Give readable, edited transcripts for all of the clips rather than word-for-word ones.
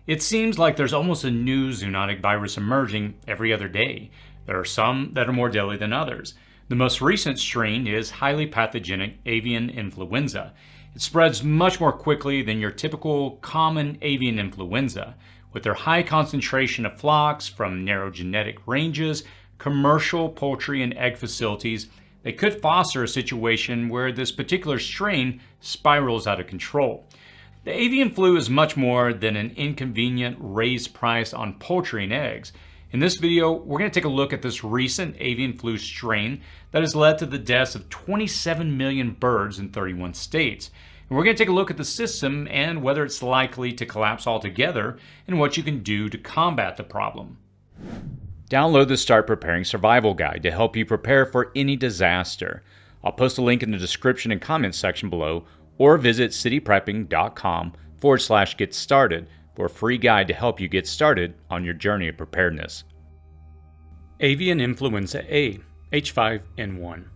It seems like there's almost a new zoonotic virus emerging every other day. There are some that are more deadly than others. The most recent strain is highly pathogenic avian influenza. It spreads much more quickly than your typical common avian influenza. With their high concentration of flocks from narrow genetic ranges, commercial poultry and egg facilities, they could foster a situation where this particular strain spirals out of control. The avian flu is much more than an inconvenient raised price on poultry and eggs. In this video, we're going to take a look at this recent avian flu strain that has led to the deaths of 27 million birds in 31 states. And we're going to take a look at the system and whether it's likely to collapse altogether and what you can do to combat the problem. Download the Start Preparing Survival Guide to help you prepare for any disaster. I'll post a link in the description and comments section below, or visit cityprepping.com/get started for a free guide to help you get started on your journey of preparedness. Avian Influenza A, H5N1.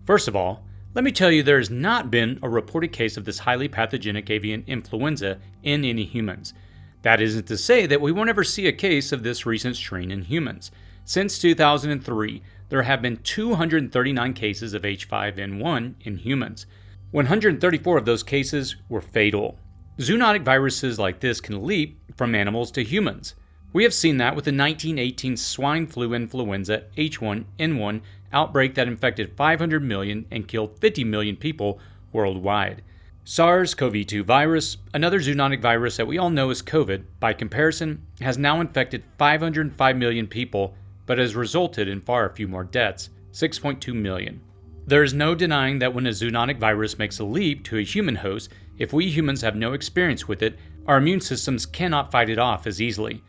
First of all, let me tell you there has not been a reported case of this highly pathogenic avian influenza in any humans. That isn't to say that we won't ever see a case of this recent strain in humans. Since 2003, there have been 239 cases of H5N1 in humans. 134 of those cases were fatal. Zoonotic viruses like this can leap from animals to humans. We have seen that with the 1918 swine flu influenza H1N1 outbreak that infected 500 million and killed 50 million people worldwide. SARS-CoV-2 virus, another zoonotic virus that we all know as COVID, by comparison, has now infected 505 million people, but has resulted in far few more deaths, 6.2 million. There is no denying that when a zoonotic virus makes a leap to a human host, if we humans have no experience with it, our immune systems cannot fight it off as easily.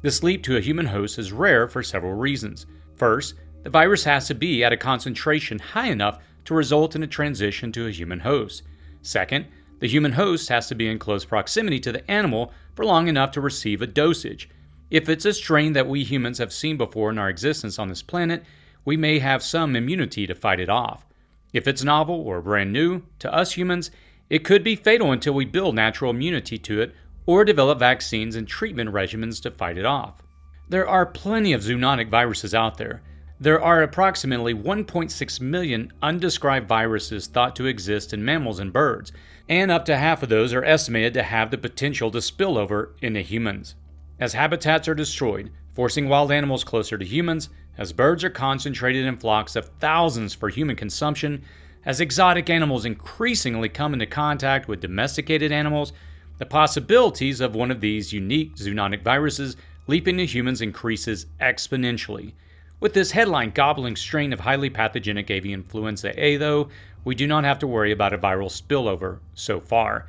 This leap to a human host is rare for several reasons. First, the virus has to be at a concentration high enough to result in a transition to a human host. Second, the human host has to be in close proximity to the animal for long enough to receive a dosage. If it's a strain that we humans have seen before in our existence on this planet, we may have some immunity to fight it off. If it's novel or brand new, to us humans, it could be fatal until we build natural immunity to it or develop vaccines and treatment regimens to fight it off. There are plenty of zoonotic viruses out there. There are approximately 1.6 million undescribed viruses thought to exist in mammals and birds, and up to half of those are estimated to have the potential to spill over into humans. As habitats are destroyed, forcing wild animals closer to humans, as birds are concentrated in flocks of thousands for human consumption, as exotic animals increasingly come into contact with domesticated animals, the possibilities of one of these unique zoonotic viruses leaping to humans increases exponentially. With this headline-gobbling strain of highly pathogenic avian influenza A, though, we do not have to worry about a viral spillover so far.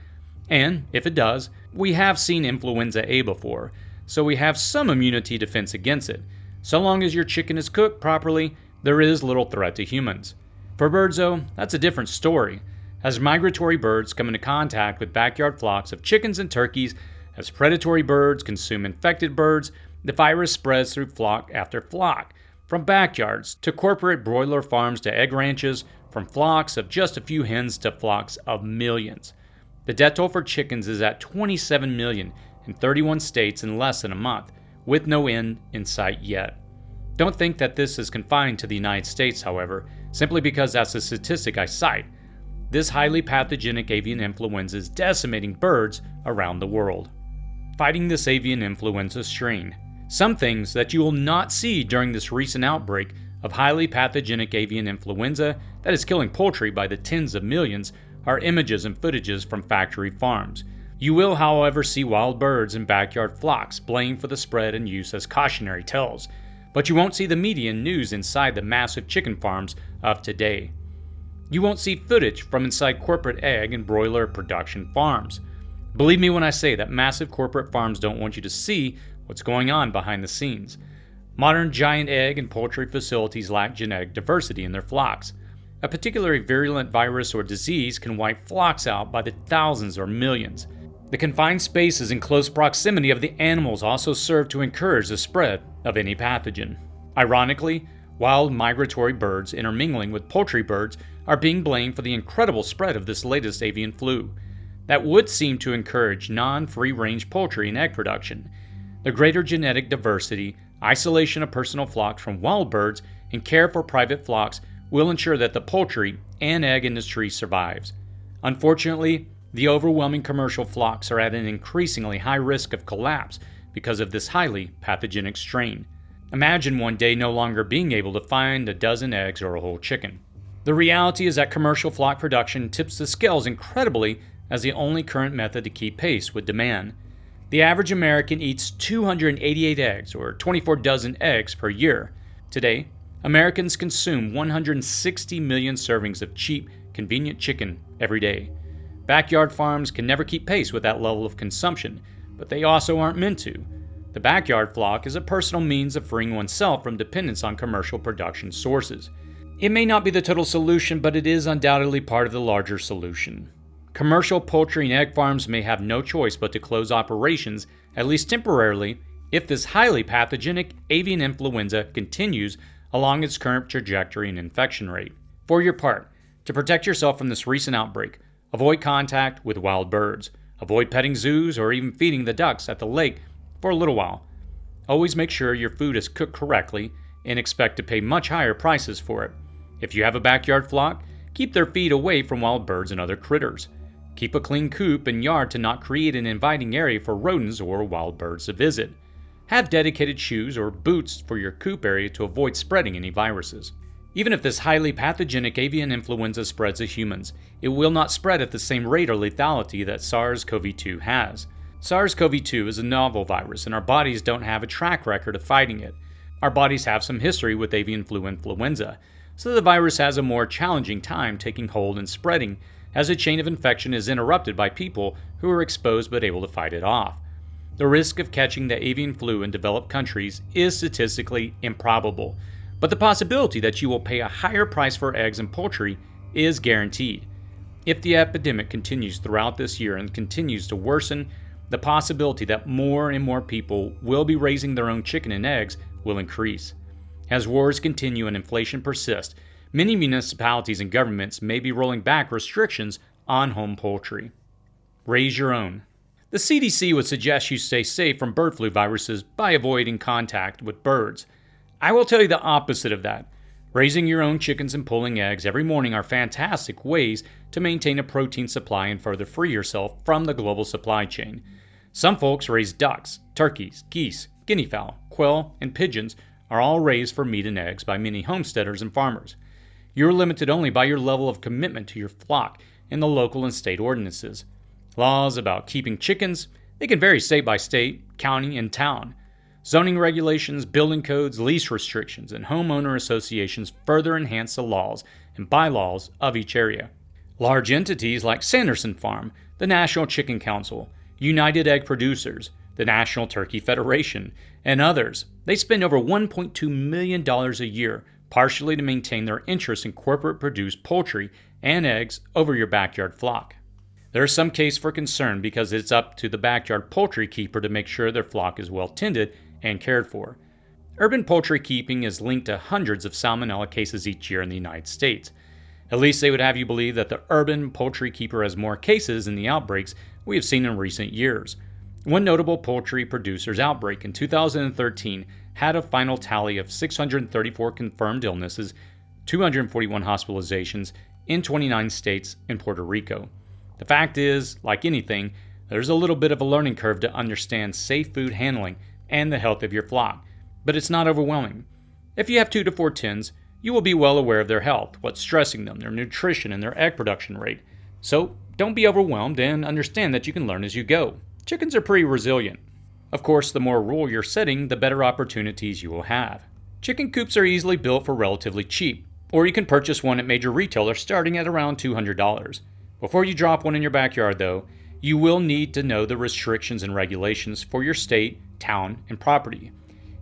And, if it does, we have seen influenza A before, so we have some immunity defense against it. So long as your chicken is cooked properly, there is little threat to humans. For birds, though, that's a different story. As migratory birds come into contact with backyard flocks of chickens and turkeys, as predatory birds consume infected birds, the virus spreads through flock after flock. From backyards to corporate broiler farms to egg ranches, from flocks of just a few hens to flocks of millions. The death toll for chickens is at 27 million in 31 states in less than a month, with no end in sight yet. Don't think that this is confined to the United States, however, simply because that's the statistic I cite. This highly pathogenic avian influenza is decimating birds around the world. Fighting this avian influenza strain. Some things that you will not see during this recent outbreak of highly pathogenic avian influenza that is killing poultry by the tens of millions are images and footages from factory farms. You will, however, see wild birds in backyard flocks blamed for the spread and use as cautionary tales, but you won't see the media and news inside the massive chicken farms of today. You won't see footage from inside corporate egg and broiler production farms. Believe me when I say that massive corporate farms don't want you to see what's going on behind the scenes. Modern giant egg and poultry facilities lack genetic diversity in their flocks. A particularly virulent virus or disease can wipe flocks out by the thousands or millions. The confined spaces in close proximity of the animals also serve to encourage the spread of any pathogen. Ironically, wild migratory birds intermingling with poultry birds are being blamed for the incredible spread of this latest avian flu. that would seem to encourage non-free-range poultry and egg production. The greater genetic diversity, isolation of personal flocks from wild birds, and care for private flocks will ensure that the poultry and egg industry survives. Unfortunately, the overwhelming commercial flocks are at an increasingly high risk of collapse because of this highly pathogenic strain. Imagine one day no longer being able to find a dozen eggs or a whole chicken. The reality is that commercial flock production tips the scales incredibly as the only current method to keep pace with demand. The average American eats 288 eggs, or 24 dozen eggs per year. Today, Americans consume 160 million servings of cheap, convenient chicken every day. Backyard farms can never keep pace with that level of consumption, but they also aren't meant to. The backyard flock is a personal means of freeing oneself from dependence on commercial production sources. It may not be the total solution, but it is undoubtedly part of the larger solution. Commercial poultry and egg farms may have no choice but to close operations, at least temporarily, if this highly pathogenic avian influenza continues along its current trajectory and infection rate. For your part, to protect yourself from this recent outbreak, avoid contact with wild birds. Avoid petting zoos or even feeding the ducks at the lake for a little while. Always make sure your food is cooked correctly and expect to pay much higher prices for it. If you have a backyard flock, keep their feed away from wild birds and other critters. Keep a clean coop and yard to not create an inviting area for rodents or wild birds to visit. Have dedicated shoes or boots for your coop area to avoid spreading any viruses. Even if this highly pathogenic avian influenza spreads to humans, it will not spread at the same rate or lethality that SARS-CoV-2 has. SARS-CoV-2 is a novel virus, and our bodies don't have a track record of fighting it. Our bodies have some history with avian flu influenza, so the virus has a more challenging time taking hold and spreading, as a chain of infection is interrupted by people who are exposed but able to fight it off. The risk of catching the avian flu in developed countries is statistically improbable, but the possibility that you will pay a higher price for eggs and poultry is guaranteed. If the epidemic continues throughout this year and continues to worsen, the possibility that more and more people will be raising their own chicken and eggs will increase. As wars continue and inflation persists, many municipalities and governments may be rolling back restrictions on home poultry. Raise your own. The CDC would suggest you stay safe from bird flu viruses by avoiding contact with birds. I will tell you the opposite of that. Raising your own chickens and pulling eggs every morning are fantastic ways to maintain a protein supply and further free yourself from the global supply chain. Some folks raise ducks, turkeys, geese, guinea fowl, quail, and pigeons are all raised for meat and eggs by many homesteaders and farmers. You're limited only by your level of commitment to your flock and the local and state ordinances. Laws about keeping chickens, they can vary state by state, county, and town. Zoning regulations, building codes, lease restrictions, and homeowner associations further enhance the laws and bylaws of each area. Large entities like Sanderson Farm, the National Chicken Council, United Egg Producers, the National Turkey Federation, and others, they spend over $1.2 million a year partially to maintain their interest in corporate-produced poultry and eggs over your backyard flock. There is some case for concern because it's up to the backyard poultry keeper to make sure their flock is well tended and cared for. Urban poultry keeping is linked to hundreds of salmonella cases each year in the United States. At least they would have you believe that the urban poultry keeper has more cases than the outbreaks we have seen in recent years. One notable poultry producer's outbreak in 2013 had a final tally of 634 confirmed illnesses, 241 hospitalizations in 29 states and Puerto Rico. The fact is, like anything, there's a little bit of a learning curve to understand safe food handling and the health of your flock, but it's not overwhelming. If you have 2 to 4 tens, you will be well aware of their health, what's stressing them, their nutrition, and their egg production rate. So don't be overwhelmed and understand that you can learn as you go. Chickens are pretty resilient. Of course, the more rural your setting, the better opportunities you will have. Chicken coops are easily built for relatively cheap, or you can purchase one at major retailers starting at around $200. Before you drop one in your backyard, though, you will need to know the restrictions and regulations for your state, town, and property.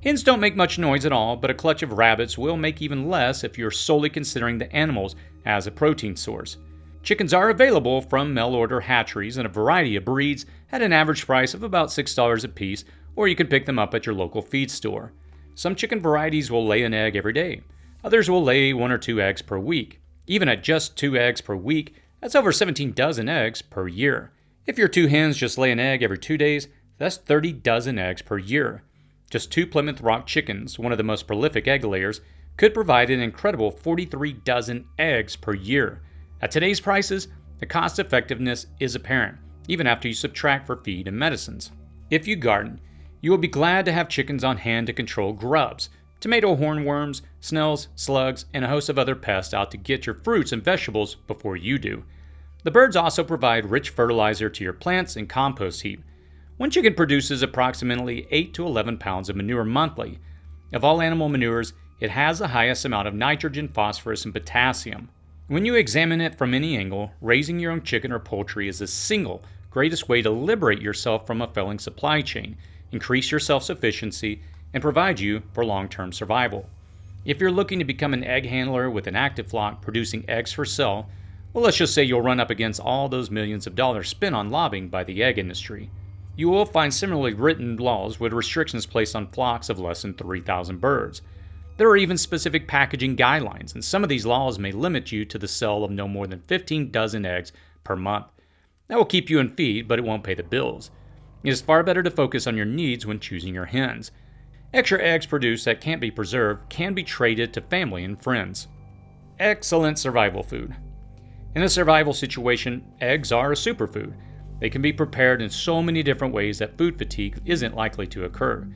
Hens don't make much noise at all, but a clutch of rabbits will make even less if you're solely considering the animals as a protein source. Chickens are available from mail-order hatcheries in a variety of breeds at an average price of about $6 a piece, or you can pick them up at your local feed store. Some chicken varieties will lay an egg every day. Others will lay 1 or 2 eggs per week. Even at just 2 eggs per week, that's over 17 dozen eggs per year. If your 2 hens just lay an egg every 2 days, that's 30 dozen eggs per year. Just 2 Plymouth Rock chickens, one of the most prolific egg layers, could provide an incredible 43 dozen eggs per year. At today's prices, the cost effectiveness is apparent, even after you subtract for feed and medicines. If you garden, you will be glad to have chickens on hand to control grubs, tomato hornworms, snails, slugs, and a host of other pests out to get your fruits and vegetables before you do. The birds also provide rich fertilizer to your plants and compost heap. One chicken produces approximately 8 to 11 pounds of manure monthly. Of all animal manures, it has the highest amount of nitrogen, phosphorus, and potassium. When you examine it from any angle, raising your own chicken or poultry is the single greatest way to liberate yourself from a failing supply chain, increase your self-sufficiency, and provide you for long-term survival. If you're looking to become an egg handler with an active flock producing eggs for sale, well, let's just say you'll run up against all those millions of dollars spent on lobbying by the egg industry. You will find similarly written laws with restrictions placed on flocks of less than 3,000 birds. There are even specific packaging guidelines, and some of these laws may limit you to the sale of no more than 15 dozen eggs per month. That will keep you in feed, but it won't pay the bills. It is far better to focus on your needs when choosing your hens. Extra eggs produced that can't be preserved can be traded to family and friends. Excellent survival food. In a survival situation, eggs are a superfood. They can be prepared in so many different ways that food fatigue isn't likely to occur.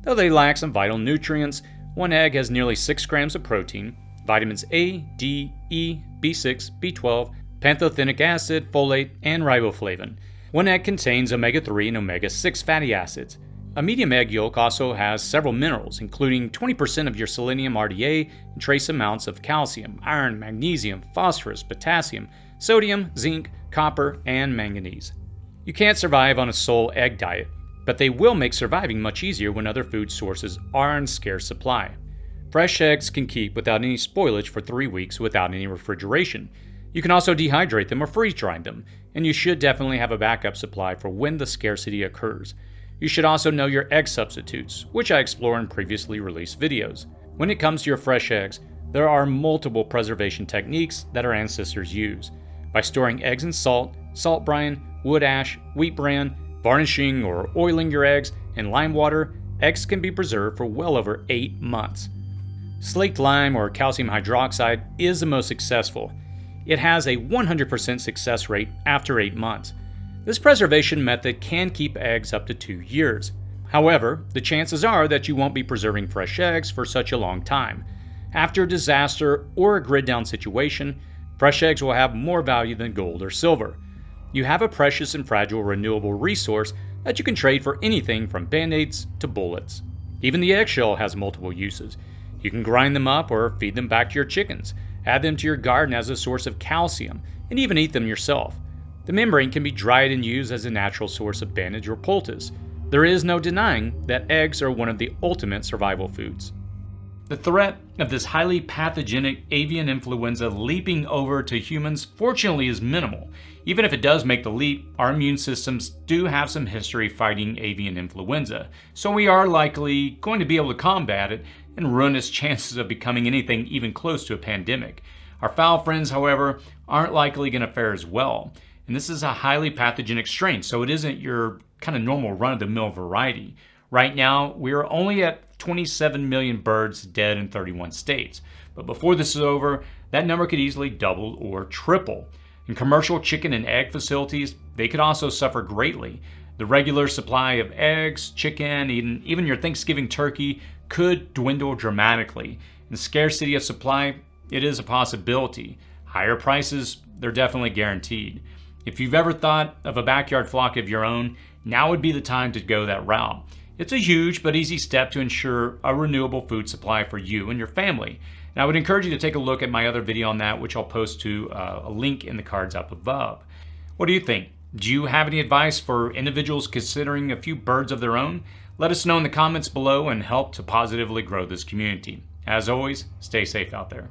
Though they lack some vital nutrients, one egg has nearly 6 grams of protein, vitamins A, D, E, B6, B12, pantothenic acid, folate, and riboflavin. One egg contains omega-3 and omega-6 fatty acids. A medium egg yolk also has several minerals, including 20% of your selenium RDA and trace amounts of calcium, iron, magnesium, phosphorus, potassium, sodium, zinc, copper, and manganese. You can't survive on a sole egg diet, but they will make surviving much easier when other food sources are in scarce supply. Fresh eggs can keep without any spoilage for 3 weeks without any refrigeration. You can also dehydrate them or freeze-dry them, and you should definitely have a backup supply for when the scarcity occurs. You should also know your egg substitutes, which I explore in previously released videos. When it comes to your fresh eggs, there are multiple preservation techniques that our ancestors used. By storing eggs in salt, salt brine, wood ash, wheat bran, varnishing or oiling your eggs in lime water, eggs can be preserved for well over 8 months. Slaked lime or calcium hydroxide is the most successful. It has a 100% success rate after 8 months. This preservation method can keep eggs up to 2 years. However, the chances are that you won't be preserving fresh eggs for such a long time. After a disaster or a grid-down situation, fresh eggs will have more value than gold or silver. You have a precious and fragile renewable resource that you can trade for anything from band-aids to bullets. Even the eggshell has multiple uses. You can grind them up or feed them back to your chickens, add them to your garden as a source of calcium, and even eat them yourself. The membrane can be dried and used as a natural source of bandage or poultice. There is no denying that eggs are one of the ultimate survival foods. The threat of this highly pathogenic avian influenza leaping over to humans fortunately is minimal. Even if it does make the leap, our immune systems do have some history fighting avian influenza, so we are likely going to be able to combat it and ruin its chances of becoming anything even close to a pandemic. Our fowl friends, however, aren't likely going to fare as well. And this is a highly pathogenic strain, so it isn't your kind of normal run-of-the-mill variety. Right now, we are only at 27 million birds dead in 31 states. But before this is over, that number could easily double or triple. In commercial chicken and egg facilities, they could also suffer greatly. The regular supply of eggs, chicken, even your Thanksgiving turkey could dwindle dramatically. In the scarcity of supply, it is a possibility. Higher prices, they're definitely guaranteed. If you've ever thought of a backyard flock of your own, now would be the time to go that route. It's a huge but easy step to ensure a renewable food supply for you and your family. And I would encourage you to take a look at my other video on that, which I'll post to a link in the cards up above. What do you think? Do you have any advice for individuals considering a few birds of their own? Let us know in the comments below and help to positively grow this community. As always, stay safe out there.